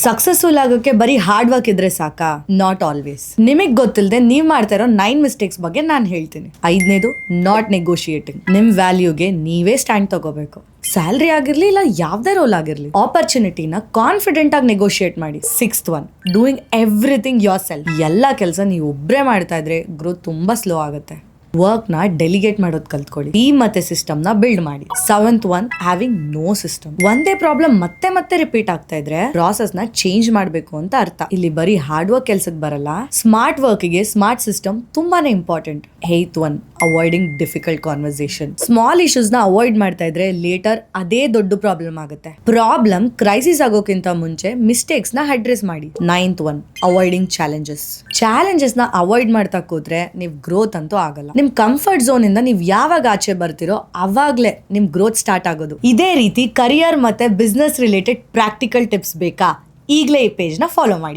Successful ಆಗೋಕೆ ಬರೀ hard work ಇದ್ರೆ ಸಾಕಾ? Not always. ನಿಮಗ್ ಗೊತ್ತಿಲ್ಲದೆ ನೀವ್ ಮಾಡ್ತಾ ಇರೋ 9 ಮಿಸ್ಟೇಕ್ಸ್ ಬಗ್ಗೆ ನಾನು ಹೇಳ್ತೀನಿ. 5ನೇದು, ನಾಟ್ ನೆಗೋಷಿಯೇಟಿಂಗ್. ನಿಮ್ ವ್ಯಾಲ್ಯೂಗೆ ನೀವೇ ಸ್ಟ್ಯಾಂಡ್ ತಗೋಬೇಕು. ಸ್ಯಾಲ್ರಿ ಆಗಿರ್ಲಿ ಇಲ್ಲ ಯಾವ್ದೇ ರೋಲ್ ಆಗಿರ್ಲಿ, ಆಪರ್ಚುನಿಟಿನ ಕಾನ್ಫಿಡೆಂಟ್ ಆಗಿ ನೆಗೋಷಿಯೇಟ್ ಮಾಡಿ. 6th one, doing everything your self. ಎಲ್ಲಾ ಕೆಲಸ ನೀವು ಒಬ್ರೇ ಮಾಡ್ತಾ ಇದ್ರೆ ಗ್ರೋತ್ ತುಂಬಾ ಸ್ಲೋ ಆಗುತ್ತೆ. ವರ್ಕ್ ನ ಡೆಲಿಗೇಟ್ ಮಾಡೋದು ಕಲ್ತ್ಕೊಳ್ಳಿ. ಟೀಮ್ ಮತ್ತೆ ಸಿಸ್ಟಮ್ ನ ಬಿಲ್ಡ್ ಮಾಡಿ. 7th one, having no system. ಒಂದೇ ಪ್ರಾಬ್ಲಮ್ ಮತ್ತೆ ಮತ್ತೆ ರಿಪೀಟ್ ಆಗ್ತಾ ಇದ್ರೆ ಪ್ರಾಸೆಸ್ ನ ಚೇಂಜ್ ಮಾಡ್ಬೇಕು ಅಂತ ಅರ್ಥ. ಇಲ್ಲಿ ಬರೀ ಹಾರ್ಡ್ ವರ್ಕ್ ಕೆಲ್ಸಕ್ಕೆ ಬರಲ್ಲ, ಸ್ಮಾರ್ಟ್ ವರ್ಕ್ ಗೆ ಸ್ಮಾರ್ಟ್ ಸಿಸ್ಟಮ್ ತುಂಬಾನೇ important. 8th one, avoiding difficult conversation. Small issues ನ ಅವಾಯ್ಡ್ ಮಾಡ್ತಾ ಇದ್ರೆ ಲೇಟರ್ ಅದೇ ದೊಡ್ಡ ಪ್ರಾಬ್ಲಮ್ ಆಗುತ್ತೆ. ಪ್ರಾಬ್ಲಮ್ ಕ್ರೈಸಿಸ್ ಆಗೋಕ್ಕಿಂತ ಮುಂಚೆ ಮಿಸ್ಟೇಕ್ಸ್ ನ ಅಡ್ರೆಸ್ ಮಾಡಿ. 9th ಒನ್, ಅವಾಯ್ಡಿಂಗ್ ಚಾಲೆಂಜಸ್ ನ ಅವಾಯ್ಡ್ ಮಾಡ್ತಾ ಕೂತ್ರೆ ನೀವು ಗ್ರೋತ್ ಅಂತೂ ಆಗಲ್ಲ. ನಿಮ್ ಕಂಫರ್ಟ್ ಝೋನ್ ಇಂದ ನೀವು ಯಾವಾಗ ಆಚೆ ಬರ್ತಿರೋ ಅವಾಗ್ಲೇ ನಿಮ್ ಗ್ರೋತ್ ಸ್ಟಾರ್ಟ್ ಆಗೋದು. ಇದೇ ರೀತಿ ಕರಿಯರ್ ಮತ್ತೆ ಬಿಸ್ನೆಸ್ ರಿಲೇಟೆಡ್ ಪ್ರಾಕ್ಟಿಕಲ್ ಟಿಪ್ಸ್ ಬೇಕಾ? ಈಗಲೇ ಈ ಪೇಜ್ ನ ಫಾಲೋ ಮಾಡಿ.